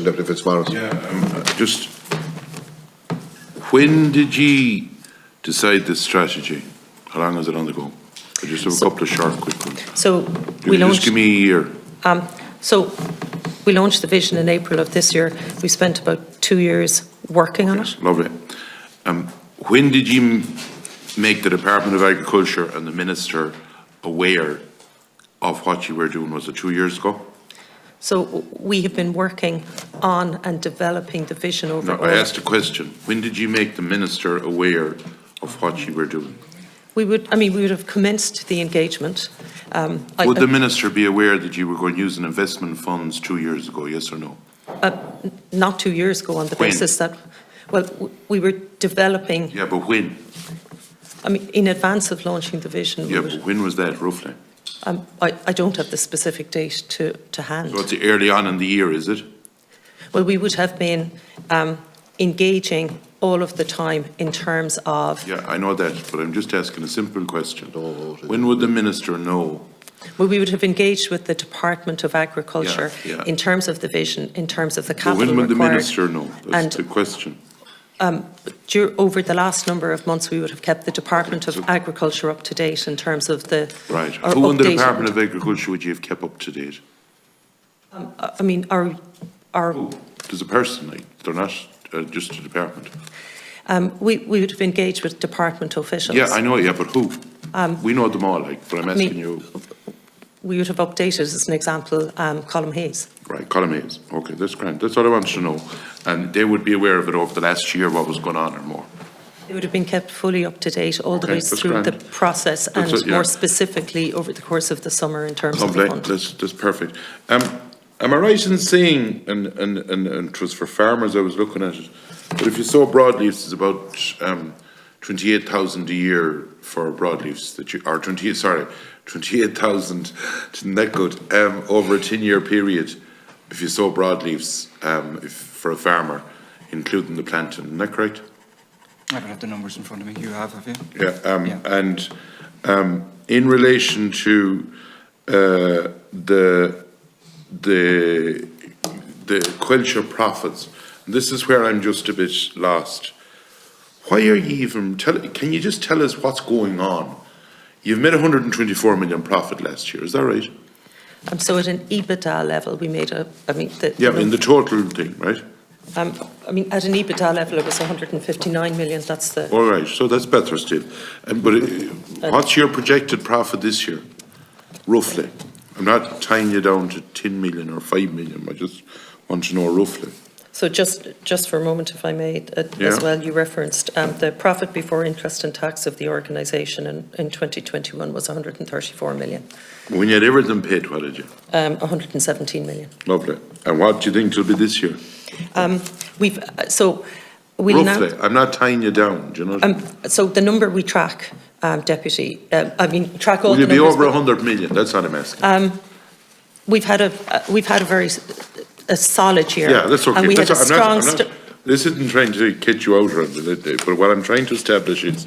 question, Deputy Fitzmaurice. Just when did ye decide this strategy? How long has it on the go? I just have a couple of short, quick ones. So we launched. Just give me a year. So we launched the vision in April of this year. We spent about 2 years working on it. Lovely. When did you make the Department of Agriculture and the Minister aware of what you were doing? Was it 2 years ago? So we have been working on and developing the vision over. No, I asked a question. When did you make the Minister aware of what you were doing? We would have commenced the engagement. Would the Minister be aware that you were going using investment funds 2 years ago, yes or no? Not 2 years ago, on the basis that, well, we were developing. Yeah, but when? In advance of launching the vision. Yeah, but when was that, roughly? I don't have the specific date to hand. So it's early on in the year, is it? Well, we would have been engaging all of the time in terms of. Yeah, I know that, but I'm just asking a simple question. When would the Minister know? Well, we would have engaged with the Department of Agriculture in terms of the vision, in terms of the capital required. When would the Minister know? That's the question. Over the last number of months, we would have kept the Department of Agriculture up to date in terms of the. Right. Who in the Department of Agriculture would you have kept up to date? Who? There's a person, like, they're not just a department. We would have engaged with department officials. Yeah, I know, but who? We know them all, like, but I'm asking you. We would have updated, as an example, Colm Hayes. Right, Colm Hayes. Okay, that's grand. That's what I wanted to know. And they would be aware of it over the last year, what was going on or more. It would have been kept fully up to date all the way through the process, and more specifically over the course of the summer in terms of the fund. That's perfect. Am I right in saying, and it was for farmers I was looking at it, but if you saw broadleafs, it's about 28,000 a year for broadleafs that you, or 28,000, isn't that good, over a 10-year period, if you sow broadleafs for a farmer, including the planting, isn't that correct? I don't have the numbers in front of me. You have you? Yeah, and in relation to the culture profits, this is where I'm just a bit lost. Why are you even, can you just tell us what's going on? You've made 124 million profit last year, is that right? So at an EBITDA level, we made in the total thing, right? At an EBITDA level, it was 159 million, that's the. All right, so that's better still. But what's your projected profit this year, roughly? I'm not tying you down to 10 million or 5 million, I just want to know roughly. So just for a moment, if I may, as well, you referenced the profit before interest and tax of the organisation in 2021 was 134 million. When you had everything paid, what did you? 117 million. Lovely. And what do you think it'll be this year? Roughly, I'm not tying you down, do you know? So the number we track, Deputy, track all the numbers. Will you be over 100 million? That's what I'm asking. We've had a very solid year. Yeah, that's okay. And we had a strong. This isn't trying to catch you out, but what I'm trying to establish is,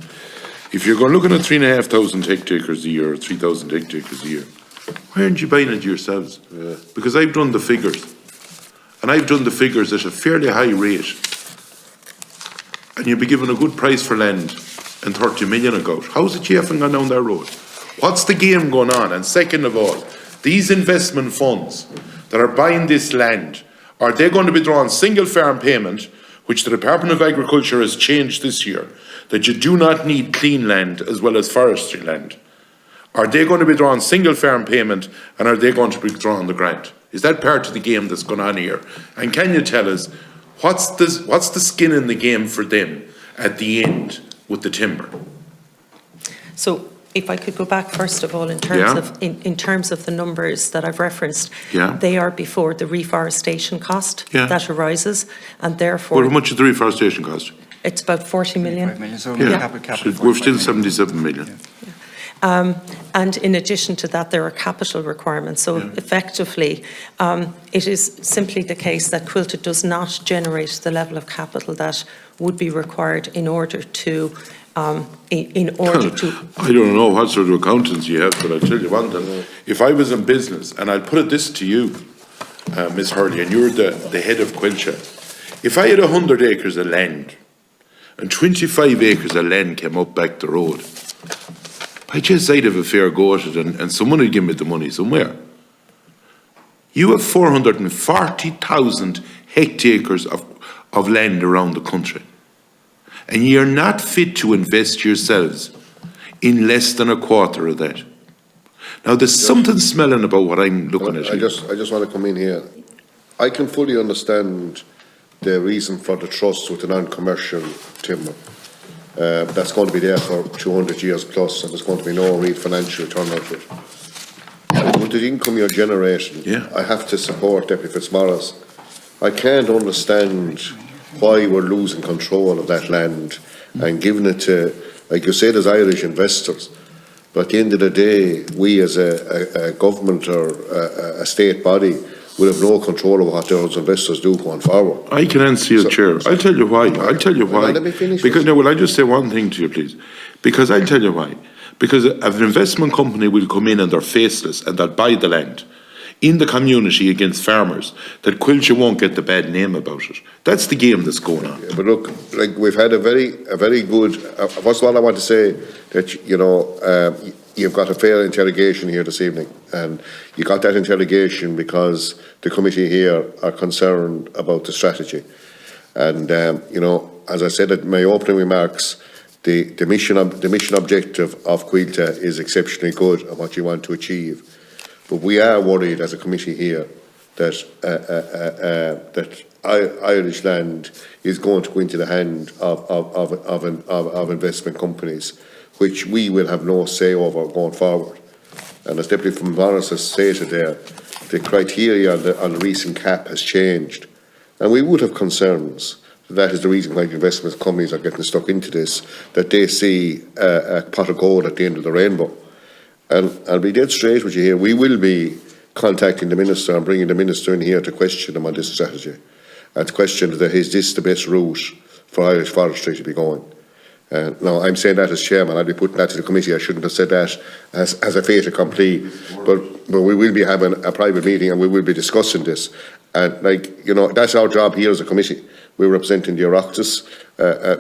if you're going looking at 3,500 hectares a year, or 3,000 hectares a year, why aren't you buying it yourselves? Because I've done the figures, and I've done the figures at a fairly high rate, and you'll be given a good price for land and 30 million a goat. How's it you haven't gone down that road? What's the game going on? And second of all, these investment funds that are buying this land, are they going to be drawing single farm payment, which the Department of Agriculture has changed this year, that you do not need clean land as well as forestry land? Are they going to be drawing single farm payment, and are they going to be drawing the grant? Is that part of the game that's going on here? And can you tell us, what's the skin in the game for them at the end with the timber? So if I could go back first of all, in terms of the numbers that I've referenced, they are before the reforestation cost that arises, and therefore. Well, how much is the reforestation cost? It's about 40 million. 5 million, so we're still 77 million. And in addition to that, there are capital requirements. So effectively, it is simply the case that Quilted does not generate the level of capital that would be required in order to. I don't know what sort of accountants you have, but I'll tell you one thing. If I was in business, and I'll put this to you, Ms. Hurley, and you're the head of Quilcha. If I had 100 acres of land and 25 acres of land came up back the road, I just I'd have a fair go at it and someone would give me the money somewhere. You have 440,000 hectares of land around the country, and you're not fit to invest yourselves in less than a quarter of that. Now, there's something smelling about what I'm looking at I here. just want to come in here. I can fully understand the reason for the trust with the non-commercial timber. That's going to be there for 200 years plus, and there's going to be no real financial return out of it. With the income you're generating, Yeah. I have to support Deputy Fitzmaurice. I can't understand why we're losing control of that land and giving it to, like you said, as Irish investors. But at the end of the day, we as a government or a state body will have no control over what those investors do going forward. I can answer you, Chair. I'll tell you why. I'll tell you why. Let me finish. Because, no, will I just say one thing to you, please? Because I'll tell you why. Because an investment company will come in and they're faceless and they'll buy the land in the community against farmers, that Quilcha won't get the bad name about it. That's the game that's going on. Yeah, but look, like we've had a very good. First of all, I want to say that you've got a fair interrogation here this evening, and you got that interrogation because the committee here are concerned about the strategy, and as I said in my opening remarks, the mission objective of Quilcha is exceptionally good and what you want to achieve. But we are worried as a committee here that Irish land is going to go into the hand of investment companies, which we will have no say over going forward. And as Deputy Fitzmaurice has stated there, the criteria on the recent cap has changed, and we would have concerns. That is the reason why investment companies are getting stuck into this, that they see a pot of gold at the end of the rainbow. And I'll be dead straight with you here. We will be contacting the Minister and bringing the Minister in here to question him on this strategy and to question that is this the best route for Irish forestry to be going. Now, I'm saying that as Chairman. I'll be putting that to the committee. I shouldn't have said that as a fait accompli. But we will be having a private meeting and we will be discussing this. And, that's our job here as a committee. We're representing the Oireachtas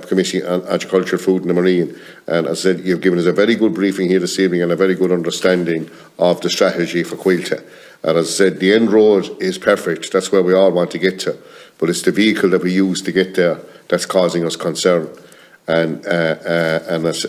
Committee on Agriculture, Food and the Marine. And as I said, you've given us a very good briefing here this evening and a very good understanding of the strategy for Quilcha. And as I said, the end road is perfect. That's where we all want to get to. But it's the vehicle that we use to get there that's causing us concern. And as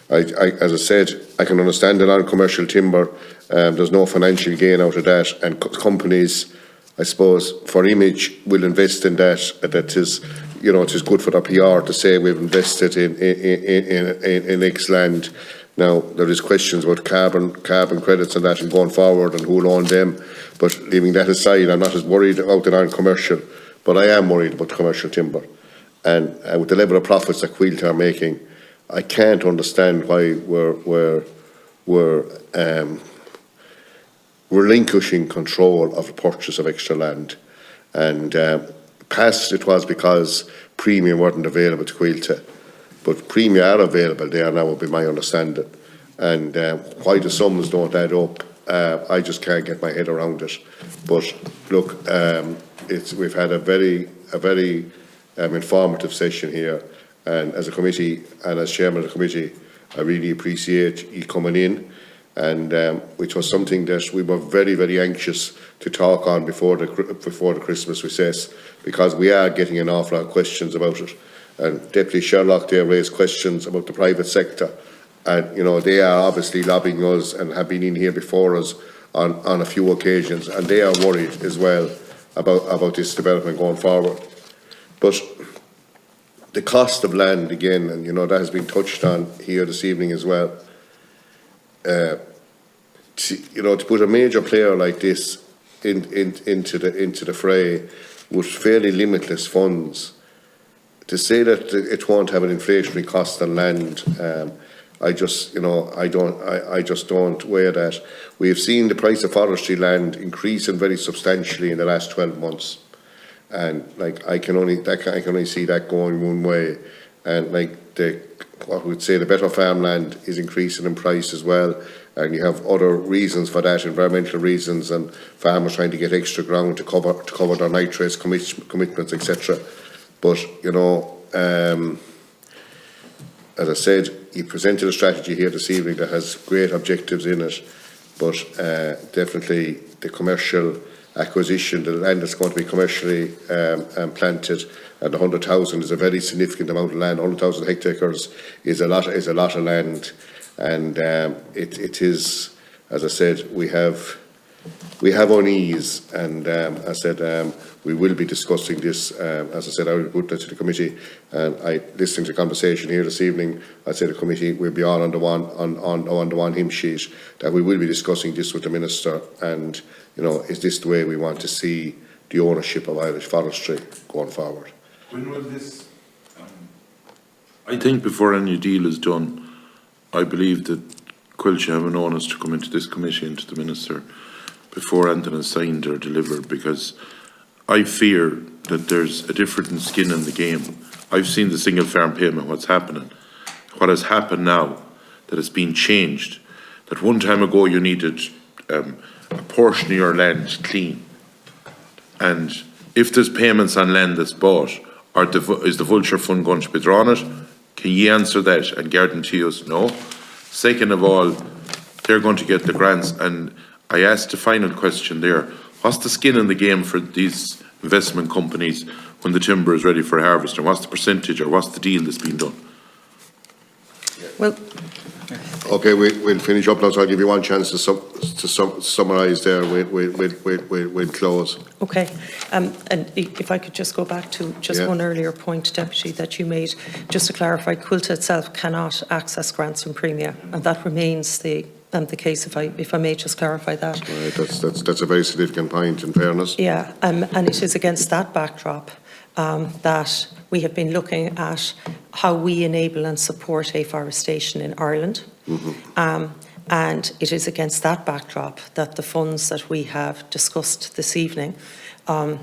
I said, I can understand the non-commercial timber. There's no financial gain out of that. And companies, I suppose, for image, will invest in that. That is, it is good for their PR to say we've invested in X land. Now, there is questions about carbon credits and that and going forward and who will own them. But leaving that aside, I'm not as worried about the non-commercial, but I am worried about commercial timber. And with the level of profits that Quilcha are making, I can't understand why we're relinquishing control of the purchase of extra land. And past it was because premium weren't available to Quilcha, but premium are available there now, would be my understanding. And why the sums don't add up, I just can't get my head around it. But look, we've had a very informative session here, and as a committee and as chairman of the committee, I really appreciate you coming in, and which was something that we were very anxious to talk on before the Christmas recess, because we are getting an awful lot of questions about it. And Deputy Sherlock there raised questions about the private sector, and they are obviously lobbying us and have been in here before us on a few occasions, and they are worried as well about this development going forward. But the cost of land, again, and that has been touched on here this evening as well. To put a major player like this into the fray with fairly limitless funds, to say that it won't have an inflationary cost on land, I just don't weigh that. We have seen the price of forestry land increasing very substantially in the last 12 months. And I can only see that going one way, and what we'd say the better farmland is increasing in price as well, and you have other reasons for that, environmental reasons, and farmers trying to get extra ground to cover their nitrates commitments, etc. But, you know, as I said, you presented a strategy here this evening that has great objectives in it, but definitely the commercial acquisition, the land that's going to be commercially planted, and 100,000 is a very significant amount of land. 100,000 hectares is a lot of land, and it is, as I said, we have unease, and I said we will be discussing this. As I said, I will put that to the committee, and listening to the conversation here this evening, I said the committee will be all on the one hymn sheet that we will be discussing this with the minister. And you know, is this the way we want to see the ownership of Irish forestry going forward? When will this? I think before any deal is done, I believe that Coillte have an onus to come into this committee and to the minister before anything is signed or delivered, because I fear that there's a different skin in the game. I've seen the single farm payment, what's happening. What has happened now, that it's been changed, that one time ago you needed a portion of your land clean. And if there's payments on land that's bought, is the vulture fund going to be drawn it? Can you answer that and guarantee us no? Second of all, they're going to get the grants, and I asked the final question there, what's the skin in the game for these investment companies when the timber is ready for harvest, and what's the percentage or what's the deal that's been done? Well, okay, we'll finish up now, so I'll give you one chance to summarise there. We'll close. okay, and if I could just go back to just one earlier point, Deputy, that you made, just to clarify, Coillte itself cannot access grants and premia, and that remains the case, if I may just clarify that. Right, that's a very significant point, in fairness. Yeah, and it is against that backdrop that we have been looking at how we enable and support afforestation in Ireland. And it is against that backdrop that the funds that we have discussed this evening are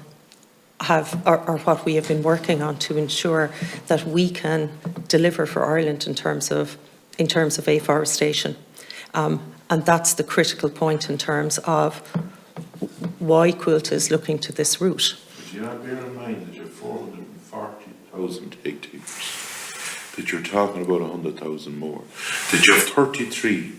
what we have been working on to ensure that we can deliver for Ireland in terms of afforestation. And that's the critical point in terms of why Coillte is looking to this route. But you not bear in mind that you're 440,000 hectares, that you're talking about 100,000 more, that you have 33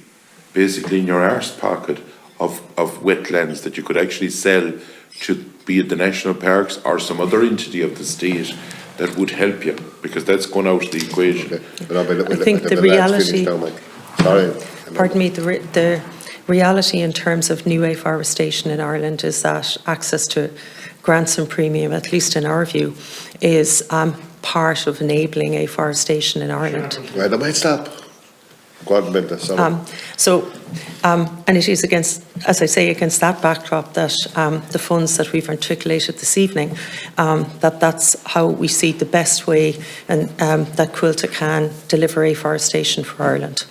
basically in your arse pocket of wetlands that you could actually sell to, be it the national parks or some other entity of the state that would help you, because that's going out of the equation. I think the reality, pardon me, the reality in terms of new afforestation in Ireland is that access to grants and premium, at least in our view, is part of enabling afforestation in Ireland. Right, I might stop. Go on, Linda, sorry. And it is against, as I say, against that backdrop that the funds that we've articulated this evening, that's how we see the best way and that Coillte can deliver afforestation for Ireland.